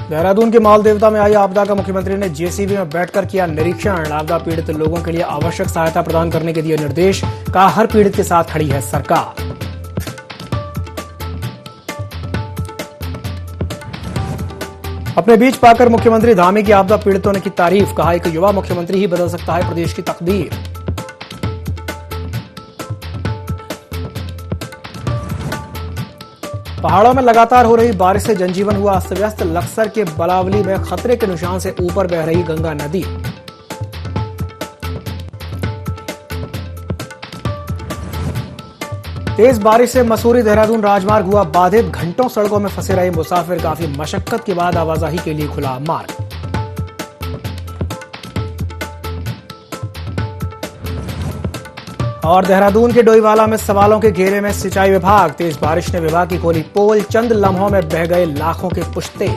देहरादून के माल देवता में आई आपदा का मुख्यमंत्री ने जेसीबी में बैठकर किया निरीक्षण। आपदा पीड़ित लोगों के लिए आवश्यक सहायता प्रदान करने के दिए निर्देश। कहा, हर पीड़ित के साथ खड़ी है सरकार। अपने बीच पाकर मुख्यमंत्री धामी की आपदा पीड़ितों ने की तारीफ। कहा, एक युवा मुख्यमंत्री ही बदल सकता है प्रदेश की तकदीर। पहाड़ों में लगातार हो रही बारिश से जनजीवन हुआ अस्त व्यस्त। लक्सर के बलावली में खतरे के निशान से ऊपर बह रही गंगा नदी। तेज बारिश से मसूरी देहरादून राजमार्ग हुआ बाधित। घंटों सड़कों में फंसे रहे मुसाफिर। काफी मशक्कत के बाद आवाजाही के लिए खुला मार्ग। और देहरादून के डोईवाला में सवालों के घेरे में सिंचाई विभाग। तेज बारिश ने विभाग की खोली पोल। चंद लम्हों में बह गए लाखों के पुश्ते।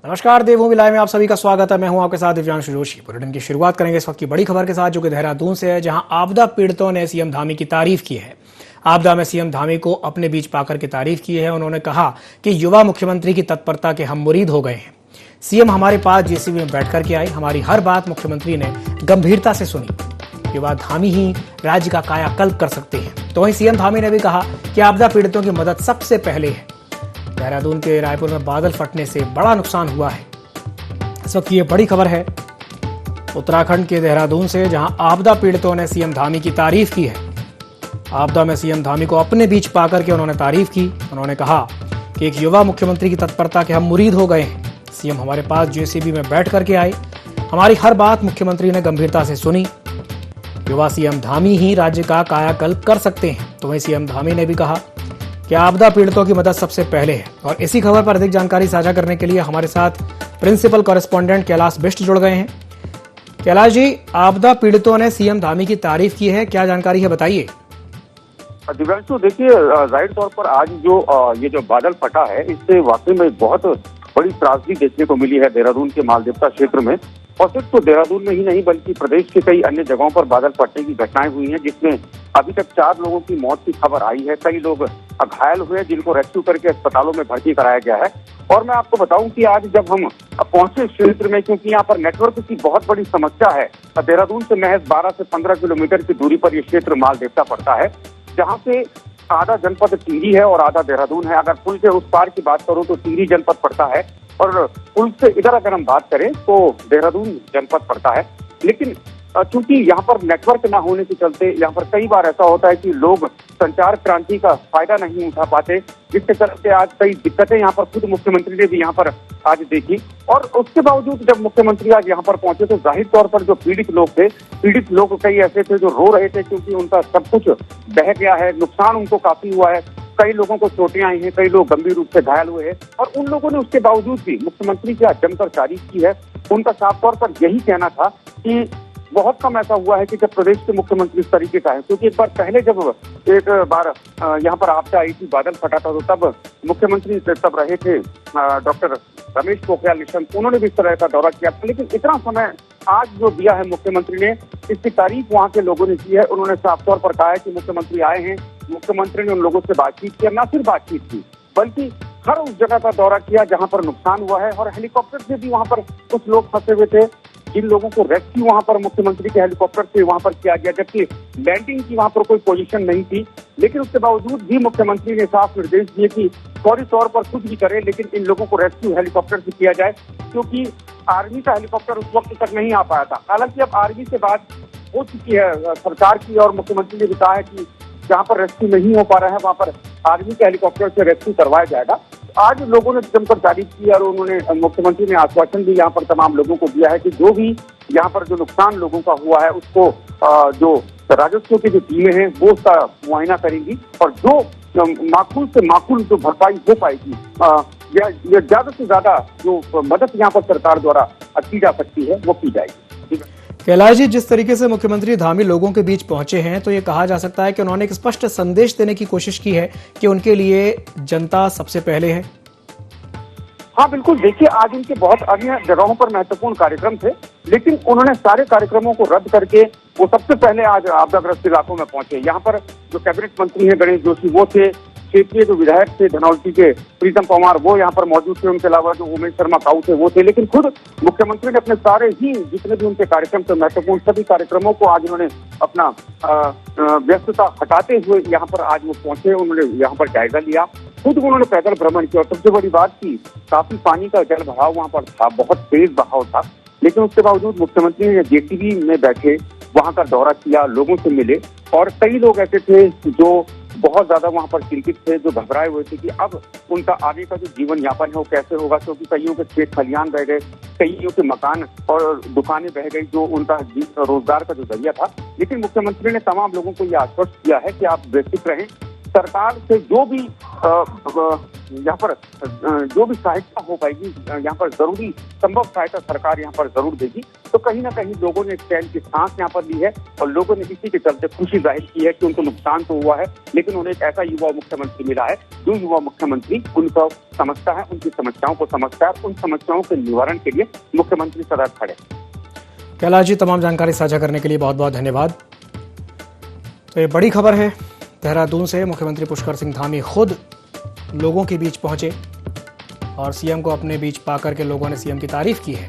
नमस्कार, देवभूमि लाइव में आप सभी का स्वागत है। मैं हूं आपके साथ दिव्यांशु जोशी। बुलेटिन की शुरुआत करेंगे इस वक्त की बड़ी खबर के साथ, जो कि देहरादून से है, जहां आपदा पीड़ितों ने सीएम धामी की तारीफ की है। आपदा में सीएम धामी को अपने बीच पाकर के तारीफ की है। उन्होंने कहा कि युवा मुख्यमंत्री की तत्परता के हम मुरीद हो गए हैं। सीएम हमारे पास जेसीबी में बैठ करके आए। हमारी हर बात मुख्यमंत्री ने गंभीरता से सुनी। युवा धामी ही राज्य का कायाकल्प कर सकते हैं। तो वहीं सीएम धामी ने भी कहा कि आपदा पीड़ितों की मदद सबसे पहले है। देहरादून के रायपुर में बादल फटने से बड़ा नुकसान हुआ है। इस वक्त ये बड़ी खबर है उत्तराखंड के देहरादून से, जहां आपदा पीड़ितों ने सीएम धामी की तारीफ की है। आपदा में सीएम धामी को अपने बीच पाकर के उन्होंने तारीफ की। उन्होंने कहा कि एक युवा मुख्यमंत्री की तत्परता के हम मुरीद हो गए हैं। सीएम हमारे पास जेसीबी में बैठ करके आए। हमारी हर बात मुख्यमंत्री ने गंभीरता से सुनी। युवा सीएम धामी ही राज्य का कायाकल्प कर सकते हैं। तो वहीं सीएम धामी ने भी कहा कि आपदा पीड़ितों की मदद सबसे पहले है। और इसी खबर पर अधिक जानकारी साझा करने के लिए हमारे साथ प्रिंसिपल कॉरेस्पॉन्डेंट कैलाश बिष्ट जुड़ गए हैं। कैलाश जी, आपदा पीड़ितों ने सीएम धामी की तारीफ की है, क्या जानकारी है, बताइए। दिव्यांशु, देखिए, जाहिर तौर पर आज जो ये जो बादल फटा है, इससे वाकई में बहुत बड़ी त्रासदी देखने को मिली है देहरादून के मालदेवता क्षेत्र में। और सिर्फ तो देहरादून में ही नहीं, बल्कि प्रदेश के कई अन्य जगहों पर बादल फटने की घटनाएं हुई हैं, जिसमें अभी तक 4 लोगों की मौत की खबर आई है। कई लोग घायल हुए, जिनको रेस्क्यू करके अस्पतालों में भर्ती कराया गया है। और मैं आपको बताऊं कि आज जब हम पहुंचे क्षेत्र में, क्योंकि यहाँ पर नेटवर्क की बहुत बड़ी समस्या है, देहरादून से महज 12 से 15 किलोमीटर की दूरी पर यह क्षेत्र मालदेवता पड़ता है, जहाँ से आधा जनपद टिहरी है और आधा देहरादून है। अगर पुल के उस पार की बात करूं तो टिहरी जनपद पड़ता है, और पुल से इधर अगर हम बात करें तो देहरादून जनपद पड़ता है। लेकिन चूंकि यहाँ पर नेटवर्क ना होने के चलते यहाँ पर कई बार ऐसा होता है कि लोग संचार क्रांति का फायदा नहीं उठा पाते, जिसके चलते आज कई दिक्कतें यहाँ पर खुद मुख्यमंत्री ने भी यहाँ पर आज देखी। और उसके बावजूद जब मुख्यमंत्री आज यहाँ पर पहुंचे तो जाहिर तौर पर जो पीड़ित लोग कई ऐसे थे जो रो रहे थे, क्योंकि उनका सब कुछ बह गया है, नुकसान उनको काफी हुआ है। कई लोगों को चोटें आई हैं, कई लोग गंभीर रूप से घायल हुए हैं। और उन लोगों ने उसके बावजूद भी मुख्यमंत्री की जमकर तारीफ की है। उनका साफ तौर पर यही कहना था कि बहुत कम ऐसा हुआ है कि जब प्रदेश के मुख्यमंत्री इस तरीके का है, क्योंकि एक बार पहले जब एक बार यहाँ पर आपदा आई थी, बादल फटा था, तो तब मुख्यमंत्री तब रहे थे डॉक्टर रमेश पोखरियाल निशंक। उन्होंने भी इस तरह का दौरा किया था। लेकिन इतना समय आज जो दिया है मुख्यमंत्री ने, इसकी तारीफ वहाँ के लोगों ने की है। उन्होंने साफ तौर पर कहा है कि मुख्यमंत्री आए हैं, मुख्यमंत्री ने उन लोगों से बातचीत की, न सिर्फ बातचीत की बल्कि हर उस जगह का दौरा किया जहां पर नुकसान हुआ है। और हेलीकॉप्टर से भी वहां पर कुछ लोग फंसे हुए थे, जिन लोगों को रेस्क्यू वहां पर मुख्यमंत्री के हेलीकॉप्टर से वहां पर किया गया, जबकि लैंडिंग की वहां पर कोई पोजीशन नहीं थी। लेकिन उसके बावजूद भी मुख्यमंत्री ने साफ निर्देश दिए कि फौरी तौर पर कुछ भी करें, लेकिन इन लोगों को रेस्क्यू हेलीकॉप्टर से किया जाए, क्योंकि आर्मी का हेलीकॉप्टर उस वक्त तक नहीं आ पाया था। हालांकि अब आर्मी से बात हो चुकी है सरकार की, और मुख्यमंत्री ने भी कहा है कि जहाँ पर रेस्क्यू नहीं हो पा रहा है वहाँ पर आर्मी के हेलीकॉप्टर से रेस्क्यू करवाया जाएगा। आज लोगों ने जमकर तारीफ की और उन्होंने मुख्यमंत्री ने आश्वासन भी यहाँ पर तमाम लोगों को दिया है कि जो भी यहाँ पर जो नुकसान लोगों का हुआ है उसको जो राजस्व की जो टीमें हैं वो उसका मुआयना करेंगी, और जो माकूल से माकूल जो भरपाई हो पाएगी या ज्यादा से ज्यादा जो मदद यहाँ पर सरकार द्वारा की जा सकती है वो की जाएगी। कैलाश जी, जिस तरीके से मुख्यमंत्री धामी लोगों के बीच पहुंचे हैं, तो ये कहा जा सकता है कि उन्होंने एक स्पष्ट संदेश देने की कोशिश की है कि उनके लिए जनता सबसे पहले है। हाँ बिल्कुल, देखिए आज उनके बहुत अन्य जगहों पर महत्वपूर्ण कार्यक्रम थे, लेकिन उन्होंने सारे कार्यक्रमों को रद्द करके वो सबसे पहले आज आपदाग्रस्त इलाकों में पहुंचे। यहाँ पर जो कैबिनेट मंत्री हैं गणेश जोशी वो थे, क्षेत्रीय जो विधायक थे धनौल्टी के प्रीतम परमार वो यहाँ पर मौजूद थे, उनके अलावा जो उमेश शर्मा काऊ थे वो थे, लेकिन खुद मुख्यमंत्री ने अपने सारे ही जितने भी उनके कार्यक्रम थे महत्वपूर्ण सभी कार्यक्रमों को आज उन्होंने अपना व्यस्तता हटाते हुए यहाँ पर आज वो पहुंचे। उन्होंने यहाँ पर जायजा लिया, खुद उन्होंने पैदल भ्रमण किया और सबसे बड़ी बात की काफी पानी का जल बहाव वहाँ पर था, बहुत तेज बहाव था, लेकिन उसके बावजूद मुख्यमंत्री ने जेसीबी में बैठे वहाँ का दौरा किया, लोगों से मिले और कई लोग ऐसे थे जो बहुत ज्यादा वहाँ पर चिंतित थे, जो घबराए हुए थे कि अब उनका आगे का जो जीवन यापन है वो कैसे होगा, क्योंकि कईयों के खेत खलियान बह गए, कईयों के मकान और दुकानें बह गई जो उनका रोजगार का जो जरिया था। लेकिन मुख्यमंत्री ने तमाम लोगों को यह आश्वस्त किया है कि आप बेफिक्र रहें, सरकार से जो भी यहाँ पर जो भी सहायता हो पाएगी यहाँ पर जरूरी संभव सहायता सरकार यहाँ पर जरूर देगी। तो कहीं ना कहीं लोगों ने चैन की सांस यहाँ पर ली है और लोगों ने इसी के चलते खुशी जाहिर की है कि उनको नुकसान तो हुआ है, लेकिन उन्हें एक ऐसा युवा मुख्यमंत्री मिला है जो युवा मुख्यमंत्री उनको समझता है, उनकी समस्याओं को समझता है, उन समस्याओं के निवारण के लिए मुख्यमंत्री सदैव खड़े। कैलाश जी, तमाम जानकारी साझा करने के लिए बहुत बहुत धन्यवाद। तो ये बड़ी खबर है देहरादून से, मुख्यमंत्री पुष्कर सिंह धामी खुद लोगों के बीच पहुंचे और सीएम को अपने बीच पाकर के लोगों ने सीएम की तारीफ की है।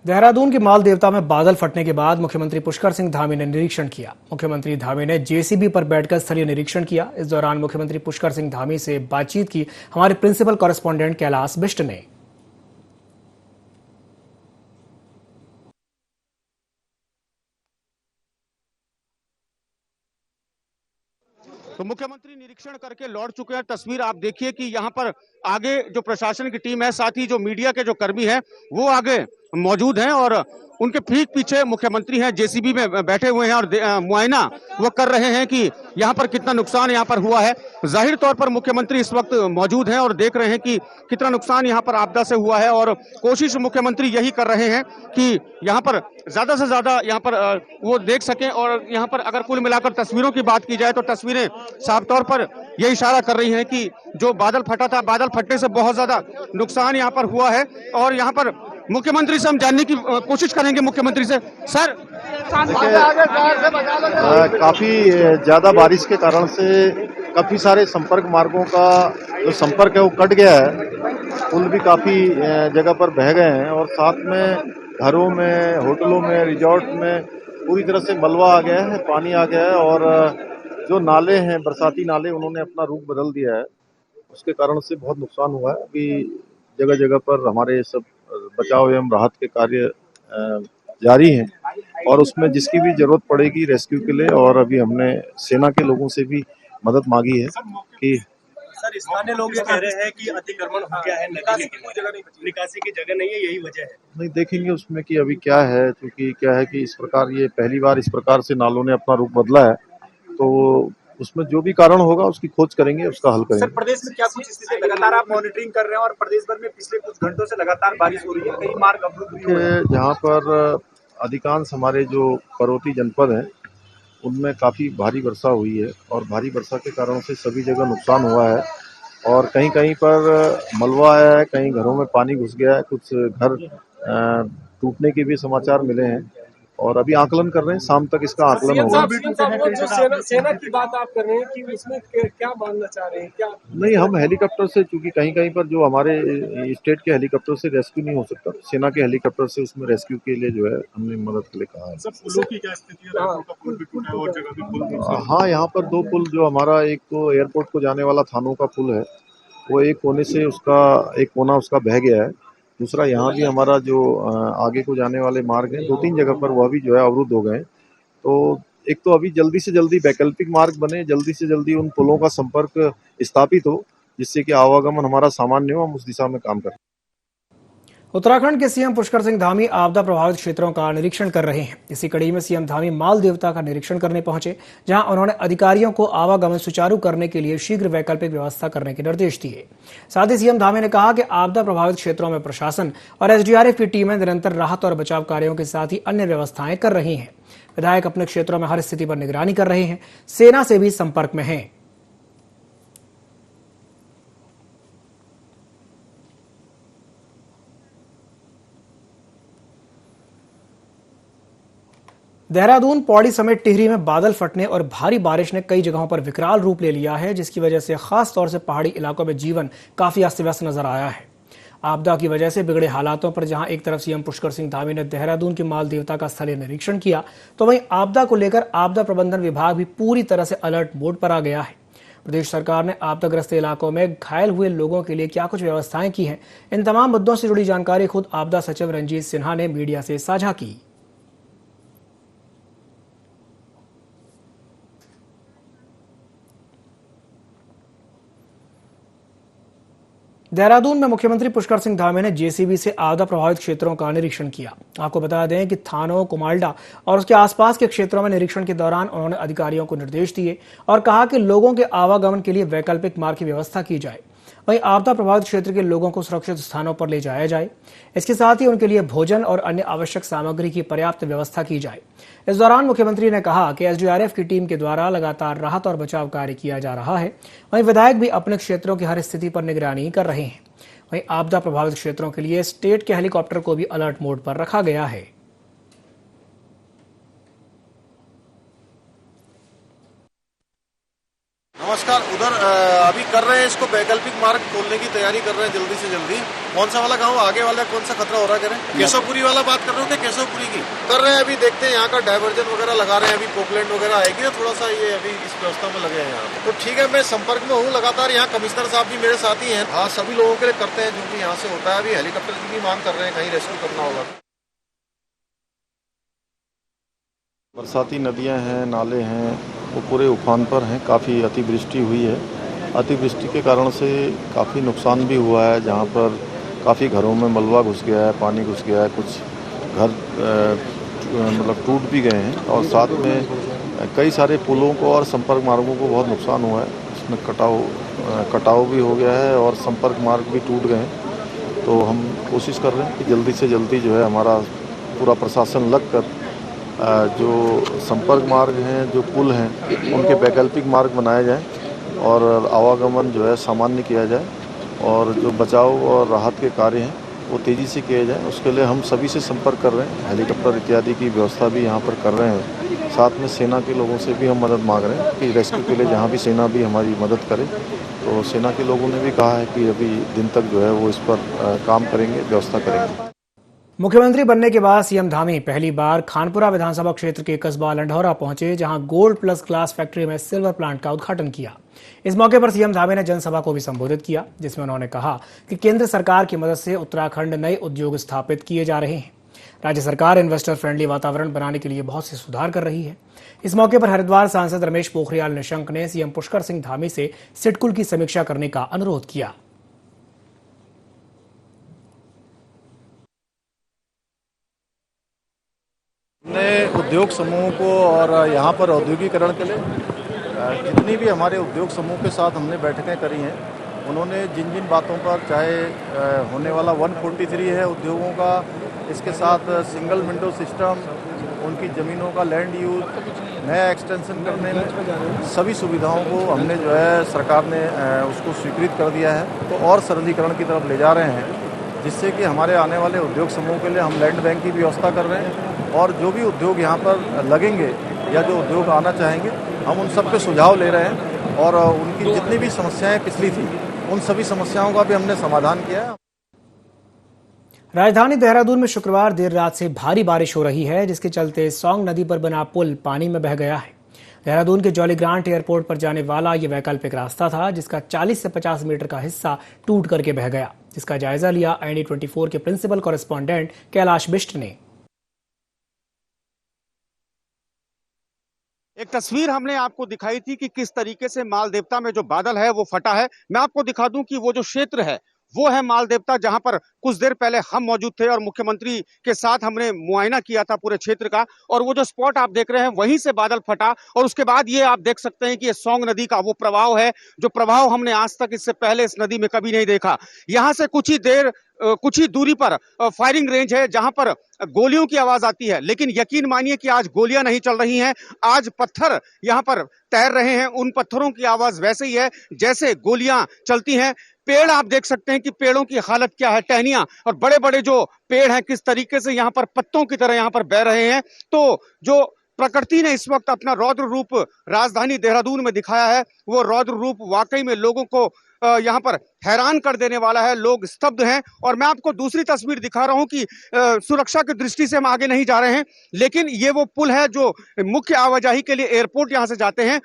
देहरादून के माल देवता में बादल फटने के बाद मुख्यमंत्री पुष्कर सिंह धामी ने निरीक्षण किया। मुख्यमंत्री धामी ने जेसीबी पर बैठकर स्थलीय निरीक्षण किया। इस दौरान मुख्यमंत्री पुष्कर सिंह धामी से बातचीत की हमारे प्रिंसिपल कॉरेस्पॉन्डेंट कैलाश बिष्ट ने। तो मुख्यमंत्री निरीक्षण करके लौट चुके हैं। तस्वीर आप देखिए कि यहाँ पर आगे जो प्रशासन की टीम है, साथ ही जो मीडिया के जो कर्मी हैं वो आगे मौजूद हैं और उनके ठीक पीछे मुख्यमंत्री हैं, जेसीबी में बैठे हुए हैं और मुआयना वो कर रहे हैं कि यहाँ पर कितना नुकसान यहाँ पर हुआ है। जाहिर तौर पर मुख्यमंत्री इस वक्त मौजूद हैं और देख रहे हैं कि कितना नुकसान यहाँ पर आपदा से हुआ है और कोशिश मुख्यमंत्री यही कर रहे हैं कि यहाँ पर ज्यादा से ज्यादा यहाँ पर वो देख सकें। और यहाँ पर अगर कुल मिलाकर तस्वीरों की बात की जाए तो तस्वीरें साफ तौर पर यह इशारा कर रही हैं कि जो बादल फटा था, बादल फटने से बहुत ज्यादा नुकसान यहाँ पर हुआ है। और यहाँ पर मुख्यमंत्री से हम जानने की कोशिश करेंगे, मुख्यमंत्री से। सर, काफी ज्यादा बारिश के कारण से काफी सारे संपर्क मार्गों का जो संपर्क है वो कट गया है, पुल भी काफी जगह पर बह गए हैं और साथ में घरों में, होटलों में, रिजॉर्ट में पूरी तरह से मलबा आ गया है, पानी आ गया है और जो नाले हैं, बरसाती नाले, उन्होंने अपना रूप बदल दिया है। उसके कारण से बहुत नुकसान हुआ है। अभी जगह जगह पर हमारे सब बचाव एवं राहत के कार्य जारी हैं और उसमें जिसकी भी जरूरत पड़ेगी रेस्क्यू के लिए, और अभी हमने सेना के लोगों से भी मदद मांगी है कि सर, स्थानीय लोग ये कह रहे हैं कि अतिक्रमण हो गया है, निकासी की जगह नहीं है, यही वजह है। नहीं, देखेंगे उसमें कि अभी क्या है, क्योंकि क्या है कि इस प्रकार ये पहली बार इस प्रकार से नालों ने अपना रूप बदला है, तो उसमें जो भी कारण होगा उसकी खोज करेंगे, उसका हल करेंगे। सर, प्रदेश में क्या कुछ स्थिति लगातार आप मॉनिटरिंग कर रहे हैं और प्रदेश भर में पिछले कुछ घंटों से लगातार बारिश हो रही है, कई मार्ग अवरुद्ध भी हुए हैं। जहाँ पर अधिकांश हमारे जो पर्वतीय जनपद हैं उनमें काफी भारी वर्षा हुई है और भारी वर्षा के कारण से सभी जगह नुकसान हुआ है और कहीं कहीं पर मलबा आया है, कहीं घरों में पानी घुस गया है, कुछ घर टूटने के भी समाचार मिले हैं और अभी आकलन कर रहे हैं, शाम तक इसका आकलन होगा। सेना की बात आप कर रहे हैं कि इसमें क्या मानना चाह रहे हैं, क्या नहीं, हम हेलीकॉप्टर से, चूंकि कहीं कहीं पर जो हमारे स्टेट के हेलीकॉप्टर से रेस्क्यू नहीं हो सकता, सेना के हेलीकॉप्टर से उसमें रेस्क्यू के लिए जो है हमने मदद के लिए कहा है। पुलों की क्या स्थिति है? पुल भी टूटा है और जगह भी पुल। हाँ, यहाँ पर दो पुल, जो हमारा एक तो एयरपोर्ट को जाने वाला थानों का पुल है, वो एक कोने से उसका एक कोना उसका बह गया है। दूसरा यहाँ भी हमारा जो आगे को जाने वाले मार्ग हैं, 2-3 जगह पर वह भी जो है अवरुद्ध हो गए। तो एक तो अभी जल्दी से जल्दी वैकल्पिक मार्ग बने, जल्दी से जल्दी उन पुलों का संपर्क स्थापित हो जिससे कि आवागमन हमारा सामान्य हो, हम उस दिशा में काम करें। उत्तराखंड के सीएम पुष्कर सिंह धामी आपदा प्रभावित क्षेत्रों का निरीक्षण कर रहे हैं। इसी कड़ी में सीएम धामी माल देवता का निरीक्षण करने पहुंचे, जहां उन्होंने अधिकारियों को आवागमन सुचारू करने के लिए शीघ्र वैकल्पिक व्यवस्था करने के निर्देश दिए। साथ ही सीएम धामी ने कहा कि आपदा प्रभावित क्षेत्रों में प्रशासन और एसडीआरएफ की टीमें निरंतर राहत और बचाव कार्यों के साथ ही अन्य व्यवस्थाएं कर रही हैं। विधायक अपने क्षेत्रों में हर स्थिति पर निगरानी कर रहे हैं, सेना से भी संपर्क में हैं। देहरादून, पौड़ी समेत टिहरी में बादल फटने और भारी बारिश ने कई जगहों पर विकराल रूप ले लिया है, जिसकी वजह से खास तौर से पहाड़ी इलाकों में जीवन काफी अस्त व्यस्त नजर आया है। आपदा की वजह से बिगड़े हालातों पर जहां एक तरफ सीएम पुष्कर सिंह धामी ने देहरादून के माल देवता का स्थलीय निरीक्षण किया, तो वहीं आपदा को लेकर आपदा प्रबंधन विभाग भी पूरी तरह से अलर्ट मोड पर आ गया है। प्रदेश सरकार ने आपदाग्रस्त इलाकों में घायल हुए लोगों के लिए क्या कुछ व्यवस्थाएं की हैं, इन तमाम मुद्दों से जुड़ी जानकारी खुद आपदा सचिव रंजीत सिन्हा ने मीडिया से साझा की। देहरादून में मुख्यमंत्री पुष्कर सिंह धामी ने जेसीबी से आपदा प्रभावित क्षेत्रों का निरीक्षण किया। आपको बता दें कि थानों, कुमालडा और उसके आसपास के क्षेत्रों में निरीक्षण के दौरान उन्होंने अधिकारियों को निर्देश दिए और कहा कि लोगों के आवागमन के लिए वैकल्पिक मार्ग की व्यवस्था की जाए। वहीं आपदा प्रभावित क्षेत्र के लोगों को सुरक्षित स्थानों पर ले जाया जाए। इसके साथ ही उनके लिए भोजन और अन्य आवश्यक सामग्री की पर्याप्त व्यवस्था की जाए। इस दौरान मुख्यमंत्री ने कहा कि एसडीआरएफ की टीम के द्वारा लगातार राहत और बचाव कार्य किया जा रहा है। वहीं विधायक भी अपने क्षेत्रों की हर स्थिति पर निगरानी कर रहे हैं। वहीं आपदा प्रभावित क्षेत्रों के लिए स्टेट के हेलीकॉप्टर को भी अलर्ट मोड पर रखा गया है। नमस्कार। उधर अभी कर रहे हैं, इसको वैकल्पिक मार्ग खोलने की तैयारी कर रहे हैं जल्दी से जल्दी। कौन सा वाला गांव आगे वाला, कौन सा खतरा हो रहा है? केशवपुरी वाला बात कर रहे हो कि केशवपुरी की कर रहे हैं? अभी देखते हैं, यहाँ का डायवर्जन वगैरह लगा रहे हैं। अभी पोकलैंड वगैरह आएगी ना, थोड़ा सा ये अभी इस व्यवस्था में लगे हैं यहाँ। तो ठीक है, मैं संपर्क में हूँ लगातार। यहाँ कमिश्नर साहब भी मेरे साथ ही हैं। हाँ, सभी लोगों के लिए करते हैं जो भी यहाँ से होता है। अभी हेलीकॉप्टर की भी मांग कर रहे हैं, कहीं रेस्क्यू करना होगा। बरसाती नदियाँ हैं, नाले हैं, वो पूरे उफान पर हैं। काफ़ी अतिवृष्टि हुई है। अतिवृष्टि के कारण से काफ़ी नुकसान भी हुआ है। जहाँ पर काफ़ी घरों में मलबा घुस गया है, पानी घुस गया है, कुछ घर मतलब टूट भी गए हैं और साथ में कई सारे पुलों को और संपर्क मार्गों को बहुत नुकसान हुआ है। उसमें कटाव भी हो गया है और संपर्क मार्ग भी टूट गए हैं। तो हम कोशिश कर रहे हैं कि जल्दी से जल्दी जो है हमारा पूरा प्रशासन लगकर जो संपर्क मार्ग हैं, जो पुल हैं, उनके वैकल्पिक मार्ग बनाए जाएं और आवागमन जो है सामान्य किया जाए और जो बचाव और राहत के कार्य हैं वो तेज़ी से किए जाएं। उसके लिए हम सभी से संपर्क कर रहे हैं। हेलीकॉप्टर इत्यादि की व्यवस्था भी यहाँ पर कर रहे हैं। साथ में सेना के लोगों से भी हम मदद मांग रहे हैं कि रेस्क्यू के लिए जहाँ भी सेना भी हमारी मदद करे। तो सेना के लोगों ने भी कहा है कि अभी दिन तक जो है वो इस पर काम करेंगे, व्यवस्था करेंगे। मुख्यमंत्री बनने के बाद सीएम धामी पहली बार खानपुरा विधानसभा क्षेत्र के कस्बा लंढौरा पहुंचे, जहां गोल्ड प्लस ग्लास फैक्ट्री में सिल्वर प्लांट का उद्घाटन किया। इस मौके पर सीएम धामी ने जनसभा को भी संबोधित किया, जिसमें उन्होंने कहा कि केंद्र सरकार की मदद से उत्तराखंड नए उद्योग स्थापित किए जा रहे हैं। राज्य सरकार इन्वेस्टर फ्रेंडली वातावरण बनाने के लिए बहुत से सुधार कर रही है। इस मौके पर हरिद्वार सांसद रमेश पोखरियाल निशंक ने सीएम पुष्कर सिंह धामी से सिडकुल की समीक्षा करने का अनुरोध किया। हमने उद्योग समूह को और यहाँ पर औद्योगिकरण के लिए जितनी भी हमारे उद्योग समूह के साथ हमने बैठकें करी हैं, उन्होंने जिन जिन बातों पर, चाहे होने वाला 143 है उद्योगों का, इसके साथ सिंगल विंडो सिस्टम, उनकी ज़मीनों का लैंड यूज, नया एक्सटेंशन करने में सभी सुविधाओं को हमने जो है सरकार ने उसको स्वीकृत कर दिया है। तो और सरलीकरण की तरफ ले जा रहे हैं, जिससे कि हमारे आने वाले उद्योग समूह के लिए हम लैंड बैंक की व्यवस्था कर रहे हैं और जो भी उद्योग यहाँ पर लगेंगे या जो उद्योग आना चाहेंगे, हम उन सब पे सुझाव ले रहे हैं और उनकी जितनी भी समस्याएं पिछली थी, उन सभी समस्याओं का भी हमने समाधान किया है। राजधानी देहरादून में शुक्रवार देर रात से भारी बारिश हो रही है, जिसके चलते सौंग नदी पर बना पुल पानी में बह गया है। देहरादून के जॉली ग्रांट एयरपोर्ट पर जाने वाला ये वैकल्पिक रास्ता था, जिसका 40 से 50 मीटर का हिस्सा टूट करके बह गया, जिसका जायजा लिया IND24 के प्रिंसिपल कॉरेस्पॉन्डेंट कैलाश बिष्ट ने। एक तस्वीर हमने आपको दिखाई थी कि किस तरीके से माल देवता में जो बादल है वो फटा है। मैं आपको दिखा दूं कि वो जो क्षेत्र है वो है माल देवता, जहां पर कुछ देर पहले हम मौजूद थे और मुख्यमंत्री के साथ हमने मुआयना किया था पूरे क्षेत्र का। और वो जो स्पॉट आप देख रहे हैं, वहीं से बादल फटा और उसके बाद ये आप देख सकते हैं कि ये सौंग नदी का वो प्रवाह है, जो प्रवाह हमने आज तक इससे पहले इस नदी में कभी नहीं देखा। यहाँ से कुछ ही दूरी पर फायरिंग रेंज है, जहां पर गोलियों की आवाज आती है। लेकिन यकीन मानिए कि आज गोलियां नहीं चल रही हैं, आज पत्थर यहां पर तैर रहे हैं। उन पत्थरों की आवाज वैसे ही है जैसे गोलियां चलती हैं। पेड़ आप देख सकते हैं कि पेड़ों की हालत क्या है, टहनियां और बड़े बड़े जो पेड़ हैं किस तरीके से यहाँ पर पत्तों की तरह यहाँ पर बह रहे हैं। तो जो प्रकृति ने इस वक्त अपना रौद्र रूप राजधानी देहरादून में दिखाया है, वो रौद्र रूप वाकई में लोगों को यहाँ पर हैरान कर देने वाला है। लोग स्तब्ध हैं। और मैं आपको दूसरी तस्वीर दिखा रहा हूं कि सुरक्षा की दृष्टि से हम आगे नहीं जा रहे हैं, लेकिन ये वो पुल है जो मुख्य आवाजाही के लिए एयरपोर्ट यहां से जाते हैं।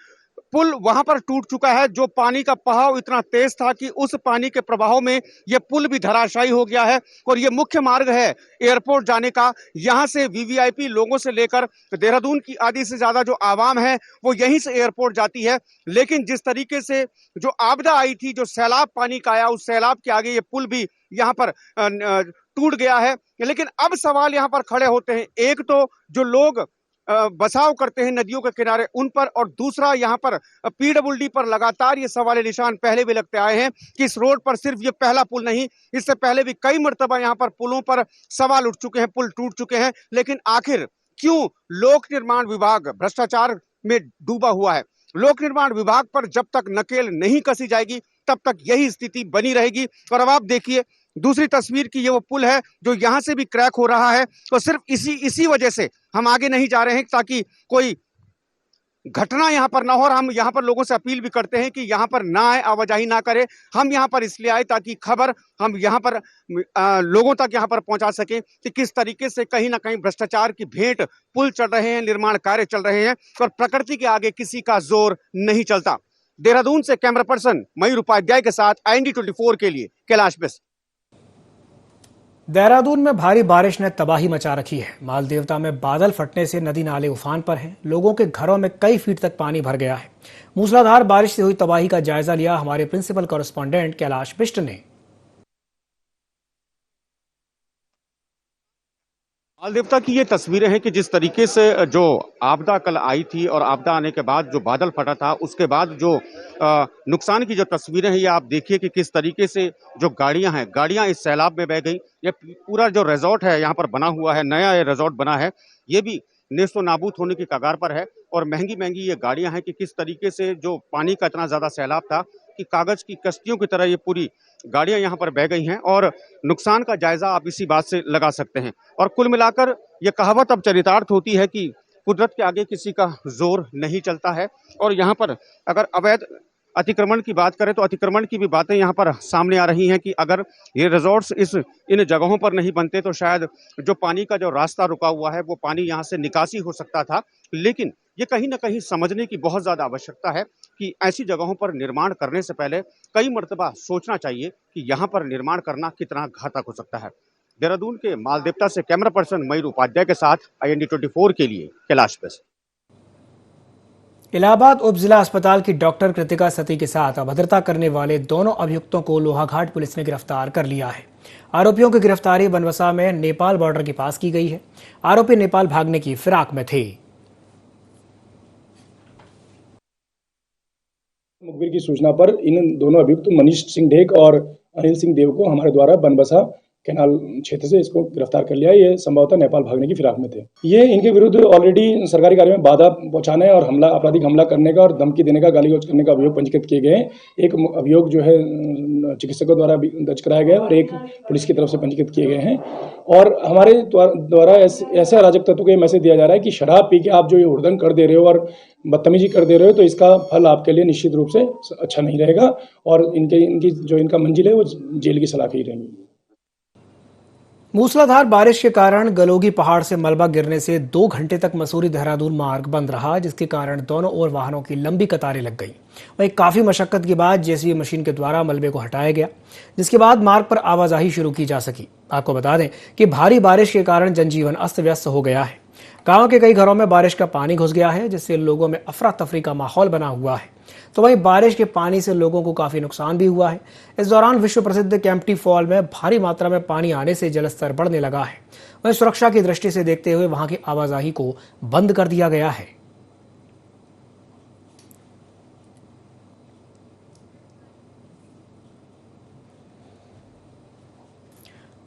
पुल वहां पर टूट चुका है। जो पानी का बहाव इतना तेज था कि उस पानी के प्रभाव में यह पुल भी धराशायी हो गया है। और यह मुख्य मार्ग है एयरपोर्ट जाने का। यहां से वीवीआईपी लोगों से लेकर देहरादून की आधी से ज्यादा जो आवाम है वो यहीं से एयरपोर्ट जाती है। लेकिन जिस तरीके से जो आपदा आई थी, जो सैलाब पानी का आया, उस सैलाब के आगे ये पुल भी यहाँ पर टूट गया है। लेकिन अब सवाल यहाँ पर खड़े होते हैं, एक तो जो लोग बसाव करते हैं नदियों के किनारे उन पर, और दूसरा यहाँ पर पीडब्ल्यूडी पर लगातार ये सवाल निशान पहले भी लगते आए हैं कि इस रोड पर सिर्फ ये पहला पुल नहीं, इससे पहले भी कई मर्तबा यहाँ पर पुलों पर सवाल उठ चुके हैं, पुल टूट चुके हैं। लेकिन आखिर क्यों लोक निर्माण विभाग भ्रष्टाचार में डूबा हुआ है? लोक निर्माण विभाग पर जब तक नकेल नहीं कसी जाएगी तब तक यही स्थिति बनी रहेगी। और अब आप देखिए दूसरी तस्वीर की, ये वो पुल है जो यहां से भी क्रैक हो रहा है। तो सिर्फ इसी वजह से हम आगे नहीं जा रहे हैं ताकि कोई घटना यहाँ पर ना हो। और हम यहाँ पर लोगों से अपील भी करते हैं कि यहाँ पर ना आए, आवाजाही ना करें। हम यहाँ पर इसलिए आए ताकि खबर हम यहाँ पर लोगों तक यहाँ पर पहुंचा सके कि किस तरीके से कहीं ना कहीं भ्रष्टाचार की भेंट पुल चल रहे हैं, निर्माण कार्य चल रहे हैं और प्रकृति के आगे किसी का जोर नहीं चलता। देहरादून से कैमरा पर्सन मयूर उपाध्याय के साथ IND24 के लिए कैलाश बिस्ट। देहरादून में भारी बारिश ने तबाही मचा रखी है। माल देवता में बादल फटने से नदी नाले उफान पर हैं। लोगों के घरों में कई फीट तक पानी भर गया है। मूसलाधार बारिश से हुई तबाही का जायजा लिया हमारे प्रिंसिपल कॉरेस्पॉन्डेंट कैलाश बिष्ट ने। माल देवता की ये तस्वीरें हैं कि जिस तरीके से जो आपदा कल आई थी और आपदा आने के बाद जो बादल फटा था, उसके बाद जो नुकसान की जो तस्वीरें हैं, ये आप देखिए कि किस तरीके से जो गाड़ियां हैं, गाड़ियां इस सैलाब में बह गई। ये पूरा जो रिजॉर्ट है यहाँ पर बना हुआ है, नया ये रिजॉर्ट बना है, ये भी नेस्तो नाबूद होने की कगार पर है। और महंगी महंगी ये गाड़ियां हैं कि किस तरीके से जो पानी का इतना ज्यादा सैलाब था कि कागज की कश्तियों की तरह ये पूरी गाड़ियां यहाँ पर बह गई हैं। और नुकसान का जायजा आप इसी बात से लगा सकते हैं। और कुल मिलाकर ये कहावत अब चरितार्थ होती है कि कुदरत के आगे किसी का जोर नहीं चलता है। और यहाँ पर अगर अवैध अतिक्रमण की बात करें तो अतिक्रमण की भी बातें यहाँ पर सामने आ रही हैं कि अगर ये रिजॉर्ट्स इन जगहों पर नहीं बनते तो शायद जो पानी का जो रास्ता रुका हुआ है वो पानी यहाँ से निकासी हो सकता था। लेकिन ये कहीं ना कहीं समझने की बहुत ज्यादा आवश्यकता है कि ऐसी जगहों पर निर्माण करने से पहले कई मर्तबा सोचना चाहिए कि यहाँ पर निर्माण करना कितना घातक हो सकता है। देहरादून के मालदेवता से कैमरा पर्सन मयूर उपाध्याय के साथ IND24 के लिए कैलाश बिस्ट। इलाहाबाद उप जिला अस्पताल की डॉक्टर कृतिका सती के साथ अभद्रता करने वाले दोनों अभियुक्तों को लोहाघाट पुलिस ने गिरफ्तार कर लिया है। आरोपियों की गिरफ्तारी बनवसा में नेपाल बॉर्डर के पास की गई है। आरोपी नेपाल भागने की फिराक में थे। मुखबिर की सूचना पर इन दोनों अभियुक्त मनीष सिंह ढेक और अनिल सिंह देव को हमारे द्वारा बनबसा कैनाल क्षेत्र से इसको गिरफ्तार कर लिया। ये संभवतः नेपाल भागने की फिराक में थे। ये इनके विरुद्ध ऑलरेडी सरकारी कार्य में बाधा पहुंचाने और हमला, आपराधिक हमला करने का और धमकी देने का, गाली गलौज करने का अभियोग पंजीकृत किए गए हैं। एक अभियोग जो है चिकित्सकों द्वारा दर्ज कराया गया और एक पुलिस की तरफ से पंजीकृत किए गए हैं। और हमारे द्वारा ऐसे अराजक तत्व को मैसेज दिया जा रहा है कि शराब पी के आप जो ये हुड़दंग कर दे रहे हो और बदतमीजी कर दे रहे हो तो इसका फल आपके लिए निश्चित रूप से अच्छा नहीं रहेगा और इनकी जो इनका मंजिल है वो जेल की सलाखी ही रहेगी। मूसलाधार बारिश के कारण गलोगी पहाड़ से मलबा गिरने से 2 घंटे तक मसूरी देहरादून मार्ग बंद रहा, जिसके कारण दोनों ओर वाहनों की लंबी कतारें लग गई। वहीं काफी मशक्कत के बाद जेसीबी मशीन के द्वारा मलबे को हटाया गया, जिसके बाद मार्ग पर आवाजाही शुरू की जा सकी। आपको बता दें कि भारी बारिश के कारण जनजीवन अस्त व्यस्त हो गया है। गांव के कई घरों में बारिश का पानी घुस गया है, जिससे लोगों में अफरा तफरी का माहौल बना हुआ है। तो वहीं बारिश के पानी से लोगों को काफी नुकसान भी हुआ है। इस दौरान विश्व प्रसिद्ध केम्प्टी फॉल में भारी मात्रा में पानी आने से जलस्तर बढ़ने लगा है। वहीं सुरक्षा की दृष्टि से देखते हुए वहां की आवाजाही को बंद कर दिया गया है।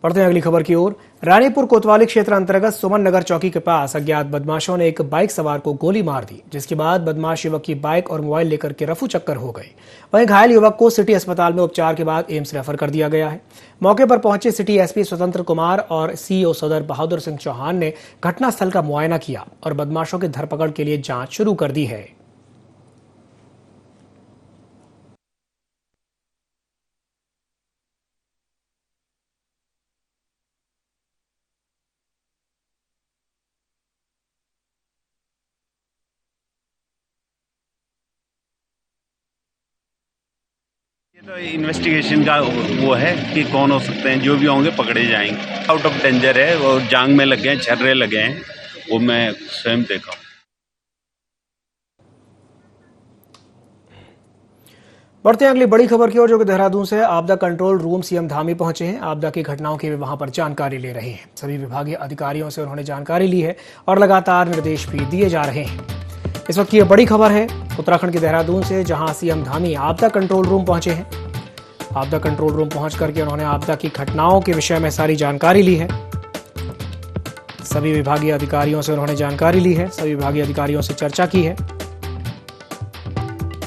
बढ़ते हैं अगली खबर की ओर। रानीपुर कोतवाली क्षेत्र अंतर्गत सुमन नगर चौकी के पास अज्ञात बदमाशों ने एक बाइक सवार को गोली मार दी, जिसके बाद बदमाश युवक की बाइक और मोबाइल लेकर के रफू चक्कर हो गए। वहीं घायल युवक को सिटी अस्पताल में उपचार के बाद एम्स रेफर कर दिया गया है। मौके पर पहुंचे सिटी एसपी स्वतंत्र कुमार और सीईओ सदर बहादुर सिंह चौहान ने घटनास्थल का मुआयना किया और बदमाशों की धरपकड़ के लिए जांच शुरू कर दी है। ये तो इन्वेस्टिगेशन का वो है कि कौन हो सकते हैं, जो भी होंगे पकड़े जाएंगे। आउट ऑफ डेंजर है, वो जांग में लगे हैं, छर्रे लगे हैं, वो मैं स्वयं देखा हूँ। बढ़ते हैं अगली बड़ी खबर की ओर, जो कि देहरादून से है। आपदा कंट्रोल रूम सीएम धामी पहुंचे हैं। आपदा की घटनाओं की वे वहां पर जानकारी ले रहे हैं। सभी विभागीय अधिकारियों से उन्होंने जानकारी ली है और लगातार निर्देश भी दिए जा रहे हैं। इस वक्त की ये बड़ी खबर है उत्तराखंड के देहरादून से, जहां सीएम धामी आपदा कंट्रोल रूम पहुंचे हैं। आपदा कंट्रोल रूम पहुंच करके उन्होंने आपदा की घटनाओं के विषय में सारी जानकारी ली है। सभी विभागीय अधिकारियों से उन्होंने जानकारी ली है, सभी विभागीय अधिकारियों से चर्चा की है,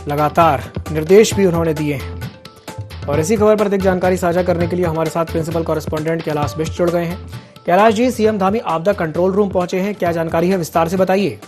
लगातार निर्देश भी उन्होंने दिए हैं। और इसी खबर पर अधिक जानकारी साझा करने के लिए हमारे साथ प्रिंसिपल कॉरेस्पॉन्डेंट कैलाश बिष्ट जुड़ गए हैं। कैलाश जी, सीएम धामी आपदा कंट्रोल रूम पहुंचे हैं, क्या जानकारी है, विस्तार से बताइए।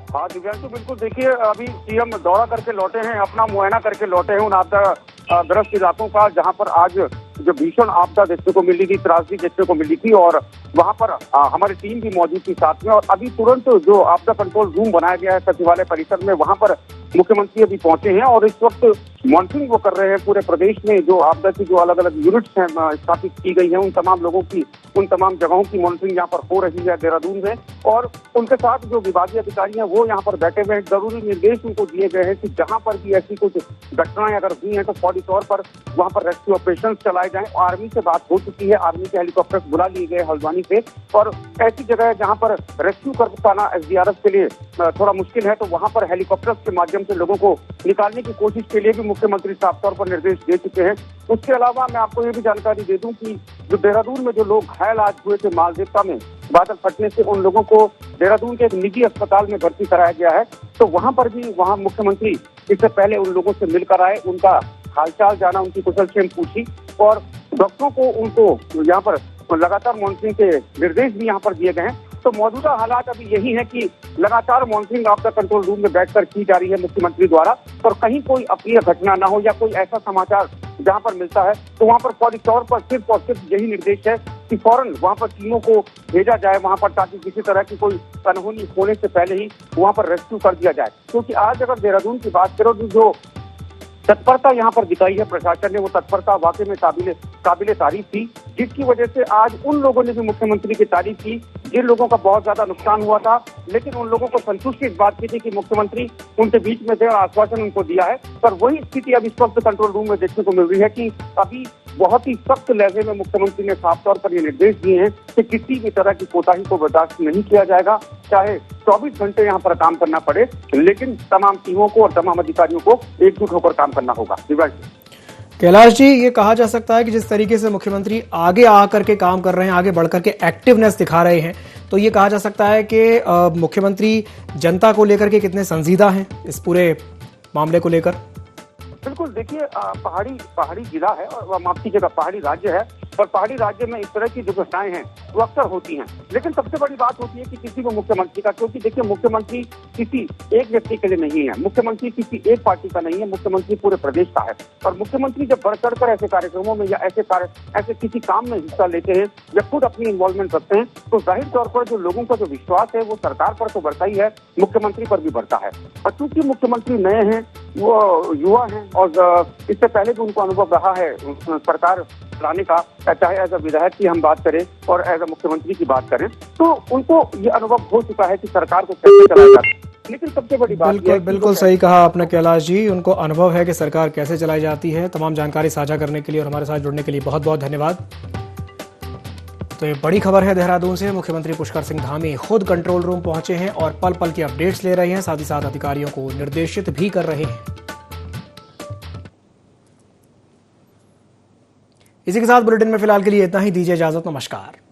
हाँ दिव्यांशु, बिल्कुल देखिए, अभी सीएम दौरा करके लौटे हैं, अपना मुआयना करके लौटे हैं उन आपदा ग्रस्त इलाकों का, जहां पर आज जो भीषण आपदा देखने को मिली थी, त्रासदी देखने को मिली थी, और वहां पर हमारी टीम भी मौजूद थी साथ में। और अभी तुरंत जो आपदा कंट्रोल रूम बनाया गया है सचिवालय परिसर में, वहां पर मुख्यमंत्री अभी पहुंचे हैं और इस वक्त मॉनिटरिंग वो कर रहे हैं पूरे प्रदेश में। जो आपदा की जो अलग अलग यूनिट्स हैं स्थापित की गई हैं, उन तमाम लोगों की, उन तमाम जगहों की मॉनिटरिंग यहाँ पर हो रही है देहरादून में। और उनके साथ जो विभागीय अधिकारी हैं वो यहाँ पर बैठे हुए हैं। जरूरी निर्देश उनको दिए गए हैं कि जहाँ पर भी ऐसी कुछ घटनाएं अगर हुई हैं तो फौरी तौर पर वहाँ पर रेस्क्यू ऑपरेशन चलाए जाएं। आर्मी से बात हो चुकी है, आर्मी के हेलीकॉप्टर बुला लिए गए हल्द्वानी से, और ऐसी जगह है जहाँ पर रेस्क्यू कर पाना एसडीआरएफ के लिए थोड़ा मुश्किल है, तो वहाँ पर हेलीकॉप्टर के माध्यम से लोगों को निकालने की कोशिश के लिए भी मुख्यमंत्री साफ तौर पर निर्देश दे चुके हैं। उसके अलावा मैं आपको ये भी जानकारी दे दूं कि जो देहरादून में जो लोग घायल आज हुए थे मालदेवता में बादल फटने से, उन लोगों को देहरादून के एक निजी अस्पताल में भर्ती कराया गया है। तो वहां पर भी वहां मुख्यमंत्री इससे पहले उन लोगों से मिलकर आए, उनका हालचाल जाना, उनकी कुशलक्षेम पूछी, और डॉक्टरों को उनको यहाँ पर लगातार मॉनिटरिंग के निर्देश भी यहाँ पर दिए गए हैं। तो मौजूदा हालात अभी यही है कि लगातार मॉनिटरिंग आपदा कंट्रोल रूम में बैठकर की जा रही है मुख्यमंत्री द्वारा, और कहीं कोई अप्रिय घटना ना हो या कोई ऐसा समाचार जहां पर मिलता है तो वहां पर फौरी तौर पर सिर्फ और सिर्फ यही निर्देश है कि फौरन वहां पर टीमों को भेजा जाए वहां पर, ताकि किसी तरह की कोई अनहोनी होने से पहले ही वहां पर रेस्क्यू कर दिया जाए। क्योंकि आज अगर देहरादून की बात करो तो जो तत्परता यहाँ पर दिखाई है प्रशासन ने, वो तत्परता वाकई में काबिले तारीफ थी, जिसकी वजह से आज उन लोगों ने भी मुख्यमंत्री की तारीफ की जिन लोगों का बहुत ज्यादा नुकसान हुआ था, लेकिन उन लोगों को संतुष्टि इस बात की थी कि मुख्यमंत्री उनके बीच में थे और आश्वासन उनको दिया है। पर वही स्थिति अब इस वक्त कंट्रोल रूम में देखने को मिल रही है कि अभी बहुत ही सख्त लहजे में मुख्यमंत्री ने साफ तौर पर ये निर्देश दिए हैं कि किसी भी तरह की कोताही को बर्दाश्त नहीं किया जाएगा, चाहे 24 घंटे यहाँ पर काम करना पड़े, लेकिन तमाम टीमों को और तमाम अधिकारियों को एकजुट होकर काम करना होगा। कैलाश जी, ये कहा जा सकता है कि जिस तरीके से मुख्यमंत्री आगे आकर के काम कर रहे हैं, आगे बढ़कर के एक्टिवनेस दिखा रहे हैं, तो ये कहा जा सकता है कि मुख्यमंत्री जनता को लेकर के कितने संजीदा हैं इस पूरे मामले को लेकर। बिल्कुल, देखिए, पहाड़ी जिला है और माफ कीजिएगा पहाड़ी राज्य है, और पहाड़ी राज्य में इस तरह की जो घटनाएं हैं वो अक्सर होती हैं। लेकिन सबसे बड़ी बात होती है कि किसी को मुख्यमंत्री का, क्योंकि देखिए मुख्यमंत्री किसी एक व्यक्ति के लिए नहीं है, मुख्यमंत्री किसी एक पार्टी का नहीं है, मुख्यमंत्री पूरे प्रदेश का है। और मुख्यमंत्री जब बढ़ चढ़ कर ऐसे कार्यक्रमों में या ऐसे किसी काम में हिस्सा लेते हैं या खुद अपनी इन्वॉल्वमेंट रखते हैं, तो जाहिर तौर पर जो लोगों का जो विश्वास है वो सरकार पर तो बढ़ता ही है, मुख्यमंत्री पर भी बढ़ता है। और चूंकि मुख्यमंत्री नए हैं, वो युवा हैं, और इससे पहले भी उनको अनुभव रहा है सरकार चलाने का, चाहे एज अ विधायक की हम बात करें और एज अ मुख्यमंत्री की बात करें, तो उनको ये अनुभव हो चुका है कि सरकार को कैसे चलाया जाता है। लेकिन सबसे बड़ी बात बिल्कुल सही कहा आपने कैलाश जी, उनको अनुभव है कि सरकार कैसे चलाई जाती है। तमाम जानकारी साझा करने के लिए और हमारे साथ जुड़ने के लिए बहुत बहुत धन्यवाद। तो ये बड़ी खबर है देहरादून से। मुख्यमंत्री पुष्कर सिंह धामी खुद कंट्रोल रूम पहुंचे हैं और पल पल की अपडेट्स ले रहे हैं, साथ ही साथ अधिकारियों को निर्देशित भी कर रहे हैं। इसी के साथ बुलेटिन में फिलहाल के लिए इतना ही, दीजिए इजाजत, नमस्कार।